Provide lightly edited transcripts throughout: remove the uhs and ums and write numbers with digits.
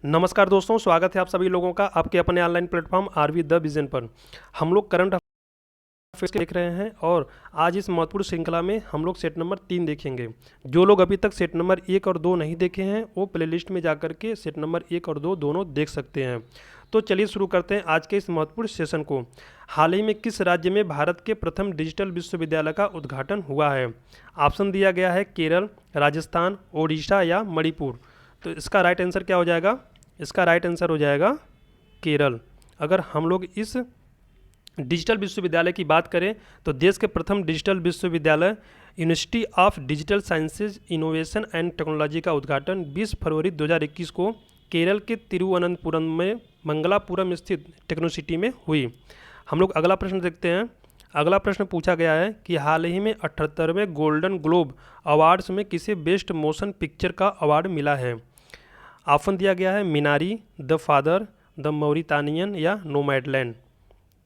नमस्कार दोस्तों, स्वागत है आप सभी लोगों का आपके अपने online platform RV the vision पर। हम लोग करंट अफेयर्स देख रहे हैं और आज इस महत्वपूर्ण श्रृंखला में हम लोग सेट नंबर 3 देखेंगे। जो लोग अभी तक सेट नंबर 1 और 2 नहीं देखे हैं वो प्लेलिस्ट में जाकर के सेट नंबर 1 और 2 दोनों देख सकते हैं। तो चलिए शुरू करते हैं आज के इस महत्वपूर्ण सेशन को। हाल ही में किस राज्य में भारत के प्रथम डिजिटल विश्वविद्यालय का उद्घाटन हुआ है? ऑप्शन दिया गया है केरल, राजस्थान, ओडिशा या मणिपुर। तो इसका राइट आंसर क्या हो जाएगा? इसका राइट आंसर हो जाएगा केरल। अगर हम लोग इस डिजिटल विश्वविद्यालय की बात करें तो देश के प्रथम डिजिटल विश्वविद्यालय university of digital sciences innovation and technology का उद्घाटन 20 फरवरी 2021 को केरल के तिरुवनंतपुरम में मंगलापुरम स्थित टेक्नोसिटी में हुई। हम लोग अगला प्रश्न देखते हैं। अगला प्रश्न पूछा गया है कि हाल ही में 78वें गोल्डन ग्लोब अवार्ड्स में किसे बेस्ट मोशन पिक्चर का अवार्ड मिला है? ऑप्शन दिया गया है मिनारी, द फादर, द मॉरिटानियन या नोमैडलैंड।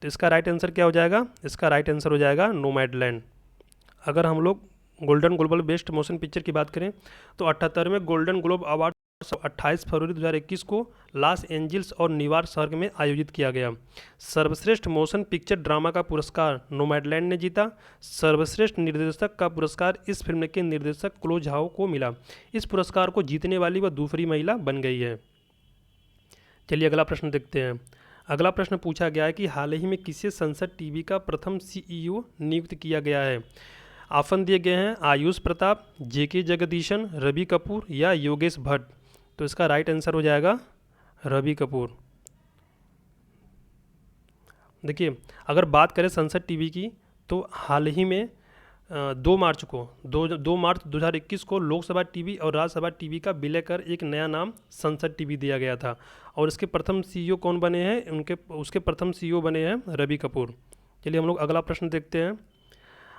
तो इसका राइट आंसर क्या हो जाएगा? इसका राइट आंसर हो जाएगा नोमैडलैंड। अगर हम लोग golden global best motion picture की बात करें तो 78वें गोल्डन ग्लोब अवार्ड 28 फरवरी 2021 को लॉस एंजल्स और न्यूयॉर्क शहर में आयोजित किया गया। सर्वश्रेष्ठ मोशन पिक्चर ड्रामा का पुरस्कार नोमैडलैंड ने जीता। सर्वश्रेष्ठ निर्देशक का पुरस्कार इस फिल्म के निर्देशक क्लो झाओ को मिला। इस पुरस्कार को जीतने वाली वह दूसरी महिला बन गई है। चलिए अगला प्रश्न देखते हैं। अगला प्रश्न पूछा गया है कि हाल ही में किसे संसद टीवी का प्रथम सीईओ नियुक्त किया गया है? ऑप्शन दिए गए हैं आयुष प्रताप, जेके जगदीशन, रवि कपूर या योगेश भट्ट। तो इसका राइट आंसर हो जाएगा रवि कपूर। देखिए, अगर बात करें संसद टीवी की तो हाल ही में 2 मार्च 2021 को लोकसभा टीवी और राज्यसभा टीवी का विलय कर एक नया नाम संसद टीवी दिया गया था और इसके प्रथम सीईओ कौन बने हैं? उसके प्रथम सीईओ बने हैं रवि कपूर। चलिए हम लोग अगला प्रश्न देखते हैं।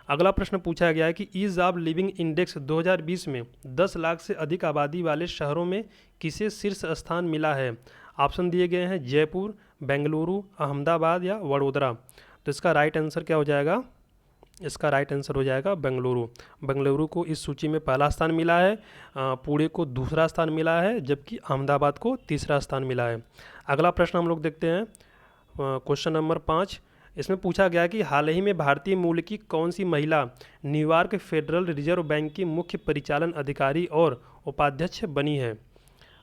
अगला प्रश्न पूछा गया है कि ईज ऑफ लिविंग इंडेक्स 2020 में 10 लाख से अधिक आबादी वाले शहरों में किसे शीर्ष स्थान मिला है? ऑप्शन दिए गए हैं जयपुर, बेंगलुरु, अहमदाबाद या वडोदरा। तो इसका राइट आंसर क्या हो जाएगा? इसका राइट आंसर हो जाएगा बेंगलुरु। बेंगलुरु को इस सूची में पहला स्थान मिला है, पुणे को दूसरा स्थान मिला है, जबकि अहमदाबाद को तीसरा स्थान मिला है। अगला प्रश्न हम लोग देखते हैं, क्वेश्चन नंबर 5। इसमें पूछा गया कि हाल ही में भारतीय मूल की कौन सी महिला न्यूयॉर्क फेडरल रिजर्व बैंक की मुख्य परिचालन अधिकारी और उपाध्यक्ष बनी है?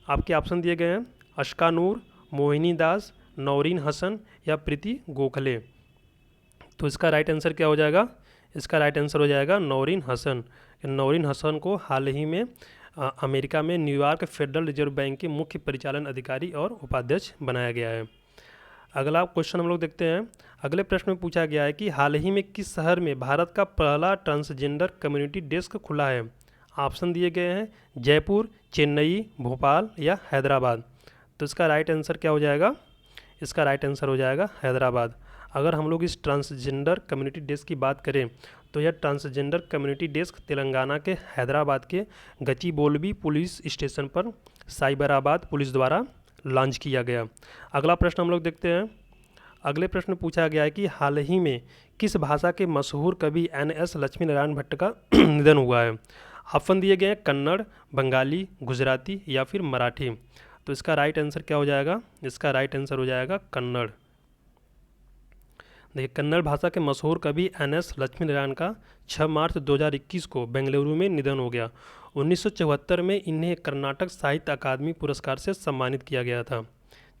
आपके ऑप्शन दिए गए हैं अश्का नूर, मोहिनी दास, नौरीन हसन या प्रीति गोखले। तो इसका राइट आंसर क्या हो जाएगा? इसका राइट आंसर हो जाएगा नौरीन हसन। नौरीन हसन को हाल ही में अमेरिका में न्यूयॉर्क फेडरल रिजर्व बैंक के मुख्य परिचालन अधिकारी और उपाध्यक्ष बनाया गया है। अगला क्वेश्चन हम लोग देखते हैं। अगले प्रश्न में पूछा गया है कि हाल ही में किस शहर में भारत का पहला ट्रांसजेंडर कम्युनिटी डेस्क खुला है? ऑप्शन दिए गए हैं जयपुर, चेन्नई, भोपाल या हैदराबाद। तो इसका राइट आंसर क्या हो जाएगा? इसका राइट आंसर हो जाएगा हैदराबाद। अगर हम लोग इस ट्रांसजेंडर कम्युनिटी डेस्क की बात करें तो यह ट्रांसजेंडर कम्युनिटी डेस्क तेलंगाना के हैदराबाद के गचिबोलिबी पुलिस स्टेशन पर साइबराबाद पुलिस द्वारा लॉन्च किया गया। अगला प्रश्न हम लोग देखते हैं। अगले प्रश्न पूछा गया है कि हाल ही में किस भाषा के मशहूर कवि NS लक्ष्मी नारायण भट्ट का निधन हुआ है? ऑप्शन दिए गए हैं कन्नड़, बंगाली, गुजराती या फिर मराठी। तो इसका राइट आंसर क्या हो जाएगा? इसका राइट आंसर हो जाएगा कन्नड़। देखिए, कन्नड़ भाषा के मशहूर कवि NS लक्ष्मी नारायण का 6 मार्च 2021 को बेंगलुरु में निधन हो गया। 1974 में इन्हें कर्नाटक साहित्य अकादमी पुरस्कार से सम्मानित किया गया था।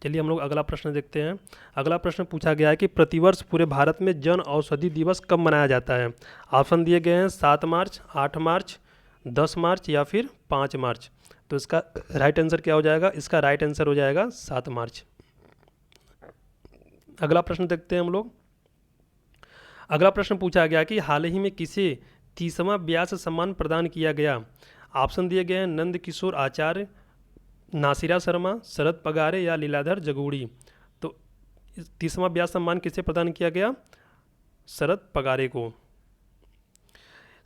चलिए हम लोग अगला प्रश्न देखते हैं। अगला प्रश्न पूछा गया है कि प्रतिवर्ष पूरे भारत में जन औषधि दिवस कब मनाया जाता है? ऑप्शन दिए गए हैं 7 मार्च, 8 मार्च, 10 मार्च या फिर 5 मार्च। तो इसका राइट आंसर क्या हो जाएगा? इसका राइट आंसर हो जाएगा 7 मार्च। अगला प्रश्न देखते हैं हम लोग। अगला प्रश्न पूछा गया कि हाल ही में किसे 30वां व्यास सम्मान प्रदान किया गया? ऑप्शन दिए गए हैं नंद किशोर आचार्य, नासिरा शर्मा, शरद पगारे या लीलाधर जगूड़ी। तो 30वां व्यास सम्मान किसे प्रदान किया गया? शरद पगारे को।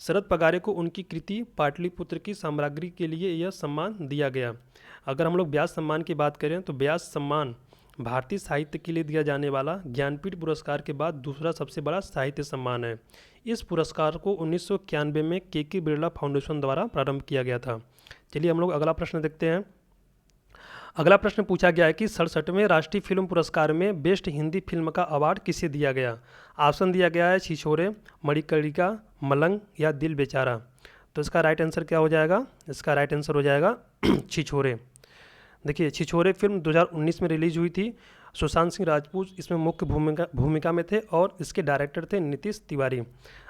शरद पगारे को उनकी कृति पाटलिपुत्र की साम्राज्ञी के लिए यह सम्मान दिया गया। अगर हम लोग व्यास सम्मान की बात करें तो व्यास सम्मान भारतीय साहित्य के लिए दिया जाने वाला ज्ञानपीठ पुरस्कार के बाद दूसरा सबसे बड़ा साहित्य सम्मान है। इस पुरस्कार को 1991 में के बिरला फाउंडेशन द्वारा प्रारंभ किया गया था। चलिए हम लोग अगला प्रश्न देखते हैं। अगला प्रश्न पूछा गया है कि 67वें राष्ट्रीय फिल्म पुरस्कार में बेस्ट हिंदी फिल्म का अवार्ड किसे दिया गया। ऑप्शन दिया गया है छिछोरे, मणिकर्णिका, मलंग या दिल बेचारा। तो इसका राइट आंसर क्या हो जाएगा? इसका राइट आंसर हो जाएगा छिछोरे। देखिए, छिछोरे फिल्म 2019 में रिलीज हुई थी। सुशांत सिंह राजपूत इसमें मुख्य भूमिका में थे और इसके डायरेक्टर थे नीतीश तिवारी।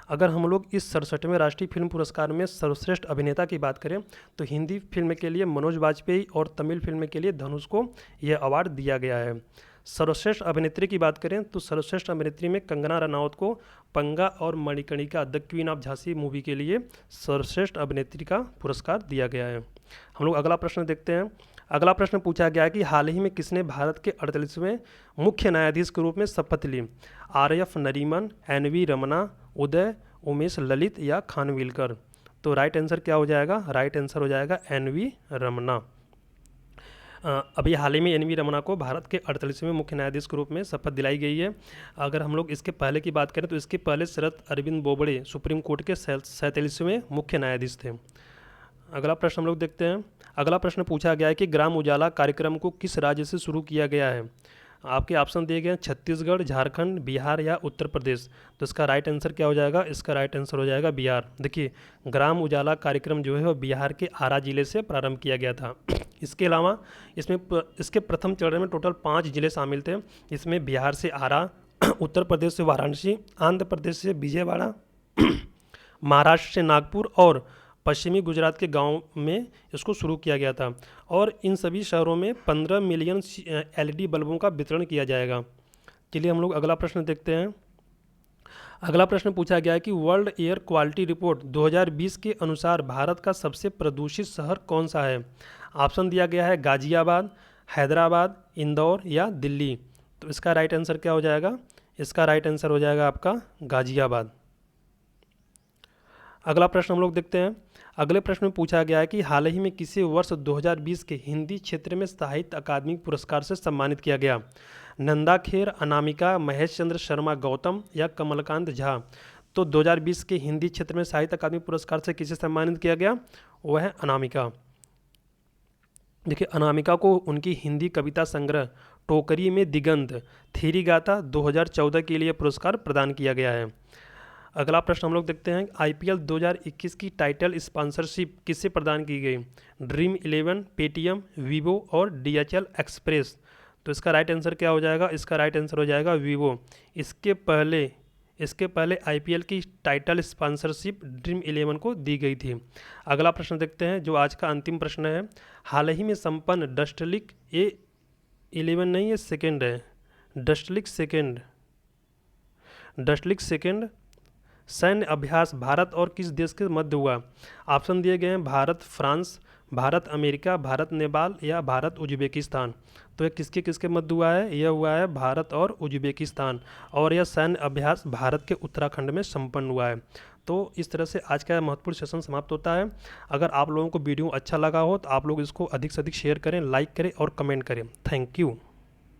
अगर हम लोग इस 67वें राष्ट्रीय फिल्म पुरस्कार में सर्वश्रेष्ठ अभिनेता की बात करें तो हिंदी फिल्म के लिए मनोज वाजपेयी और तमिल फिल्म के लिए धनुष को यह अवार्ड दिया गया है। सर्वश्रेष्ठ अभिनेत्री की बात करें तो सर्वश्रेष्ठ अभिनेत्री में कंगना रनौत को पंगा और Manikarnika the queen of Jhansi movie के लिए सर्वश्रेष्ठ अभिनेत्री का पुरस्कार दिया गया है। हम लोग अगला प्रश्न देखते हैं। अगला प्रश्न पूछा गया है कि हाल ही में किसने भारत के 48वें मुख्य न्यायाधीश के रूप में शपथ ली। RF नरीमन, NV रमना, उदय, उमेश ललित या खानविलकर। तो राइट आंसर क्या हो जाएगा? राइट आंसर हो जाएगा NV रमना। अभी हाल ही में NV रमना को भारत के 48वें मुख्य न्यायाधीश के रूप में शपथ दिलाई गई है। अगर हम लोग इसके पहले की बात करें तो इसके पहले शरद अरविंद बोबड़े सुप्रीम कोर्ट के 47वें मुख्य न्यायाधीश थे। अगला प्रश्न हम लोग देखते हैं। अगला प्रश्न पूछा गया है कि ग्राम उजाला कार्यक्रम को किस राज्य से शुरू किया गया है। आपके ऑप्शन दिए गए हैं छत्तीसगढ़, झारखंड, बिहार या उत्तर प्रदेश। तो इसका राइट आंसर क्या हो जाएगा? इसका राइट आंसर हो जाएगा बिहार। देखिए, ग्राम उजाला कार्यक्रम जो है वो बिहार के आरा जिले से प्रारंभ किया गया था। इसके अलावा इसके प्रथम चरण में टोटल 5 जिले शामिल थे। इसमें बिहार से आरा, उत्तर प्रदेश से वाराणसी, आंध्र प्रदेश से विजयवाड़ा, महाराष्ट्र से नागपुर और पश्चिमी गुजरात के गांव में इसको शुरू किया गया था। और इन सभी शहरों में 15 मिलियन LED बल्बों का वितरण किया जाएगा। चलिए हम लोग अगला प्रश्न देखते हैं। अगला प्रश्न पूछा गया है कि वर्ल्ड एयर क्वालिटी रिपोर्ट 2020 के अनुसार भारत का सबसे प्रदूषित शहर कौन सा है। ऑप्शन दिया गया है गाजियाबाद, हैदराबाद, इंदौर या दिल्ली। तो इसका राइट आंसर क्या हो जाएगा? इसका राइट आंसर हो जाएगा आपका गाजियाबाद। अगला प्रश्न हम लोग देखते हैं। अगले प्रश्न में पूछा गया है कि हाल ही में किसे वर्ष 2020 के हिंदी क्षेत्र में साहित्य अकादमी पुरस्कार से सम्मानित किया गया। नंदा खेर, अनामिका, महेश चंद्र शर्मा गौतम या कमलकांत झा। तो 2020 के हिंदी क्षेत्र में साहित्य अकादमी पुरस्कार से किसे सम्मानित किया गया? वह है अनामिका। देखिए, अनामिका को उनकी हिंदी कविता संग्रह टोकरी में दिगंत थेरी गाथा 2014 के लिए पुरस्कार प्रदान किया गया है। अगला प्रश्न हम लोग देखते हैं। IPL 2021 की टाइटल स्पॉन्सरशिप किससे प्रदान की गई। ड्रीम 11, पेटीएम, वीवो और DHL एक्सप्रेस। तो इसका राइट आंसर क्या हो जाएगा? इसका राइट आंसर हो जाएगा वीवो। इसके पहले IPL की टाइटल स्पॉन्सरशिप ड्रीम 11 को दी गई थी। अगला प्रश्न देखते हैं जो आज का अंतिम प्रश्न है। हाल ही में संपन्न डस्टलिक A11 नहीं, ये सेकेंड है, डस्टलिक सेकेंड सैन्य अभ्यास भारत और किस देश के मध्य हुआ। ऑप्शन दिए गए हैं भारत फ्रांस, भारत अमेरिका, भारत नेपाल या भारत उज्बेकिस्तान। तो यह किसके मध्य हुआ है? यह हुआ है भारत और उज्बेकिस्तान। और यह सैन्य अभ्यास भारत के उत्तराखंड में संपन्न हुआ है। तो इस तरह से आज का महत्वपूर्ण सेशन समाप्त होता है। अगर आप लोगों को वीडियो अच्छा लगा हो तो आप लोग इसको अधिक से अधिक शेयर करें, लाइक करें और कमेंट करें। Thank you.